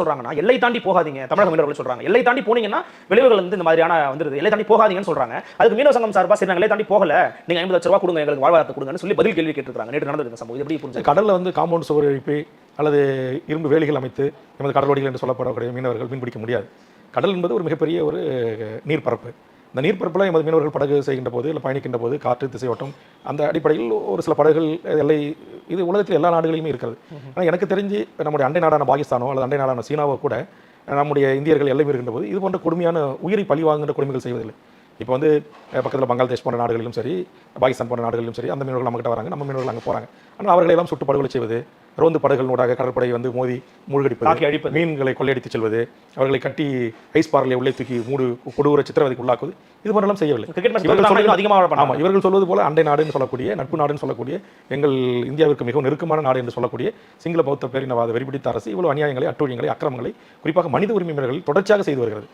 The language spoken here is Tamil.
சொல்றாங்கன்னா எல்லை தாண்டி போகாதீங்க. தமிழக மீனவர்கள் சொல்றாங்க எல்லை தாண்டி போனீங்கன்னா விளைவுகள் இந்த மாதிரியான வந்துருது. எல்லை தாண்டி போகாதீங்கன்னு சொல்றாங்க. அதுக்கு மீனவ சங்கம் சார்பா சரி நாங்க எல்லை தாண்டி போகல, நீங்க 50 லட்சம் ரூபாய் கொடுங்க, எங்களுக்கு வாழ்வாதாரத்தை கொடுங்கன்னு சொல்லி பதில் கேள்வி கேட்டிருக்காங்க. நேற்று நடந்த சம்பவம் எப்படி புரிஞ்சு? கடல்ல காம்பவுண்ட் சுவர் எழுப்பி அல்லது இரும்பு வேலிகள் அமைத்து நமது கடலோடிகள் என்று சொல்லப்படக்கூடிய மீனவர்கள் மீன்பிடிக்க முடியாது. கடல் என்பது ஒரு மிகப்பெரிய ஒரு நீர்ப்பரப்பு. இந்த நீர்ப்பரப்பில் எமது மீனவர்கள் படகு செய்கின்ற போது இல்லை பயணிக்கின்ற போது காற்று திசையோட்டம் அந்த அடிப்படையில் ஒரு சில படகுகள் எல்லை இது உலகத்தில் எல்லா நாடுகளிலுமே இருக்கிறது. ஆனால் எனக்கு தெரிஞ்சு நம்முடைய அண்டை நாடான பாகிஸ்தானோ அல்லது அண்டை நாடான சீனாவோ கூட நம்முடைய இந்தியர்கள் எல்லை மீறுகின்ற போது இது போன்ற கொடுமையான உயிரை பழி வாங்குகின்ற கொடுமைகள் செய்வதில்லை. இப்போ பக்கத்தில் பங்களாதேஷ் போன்ற நாடுகளிலும் சரி, பாகிஸ்தான் போன்ற நாடுகளிலும் சரி, அந்த மீனவர்கள் நம்மகிட்ட வராங்க, நம்ம மீனவர்கள் அங்கே போகிறாங்க. ஆனால் அவர்களை எல்லாம் சுட்டு படுகொலை செய்வது, ரோந்து படகுகளூடாக கடற்படை மோதி மூழ்கடிப்பது, மீன்களை கொள்ளையடித்து செல்வது, அவர்களை கட்டி ஐஸ் பார்லை உள்ளே தூக்கி கொடூர சித்திரவதைக்கு உள்ளாக்குவது, இது போன்றெல்லாம் செய்யவில்லை. இவர்கள் சொல்வது போல அண்டை நாடுன்னு சொல்லக்கூடிய, நட்பு நாடுன்னு சொல்லக்கூடிய, எங்கள் இந்தியாவிற்கு மிகவும் நெருக்கமான நாடு என்று சொல்லக்கூடிய சிங்கள பௌத்த பேரினவாத வெறிபிடித்த அரசு இவ்வளவு அநியாயங்களை, அட்டூழியங்களை, அக்கிரமங்களை, குறிப்பாக மனித உரிமை மீறல்களை தொடர்ச்சியாக செய்து வருகிறது.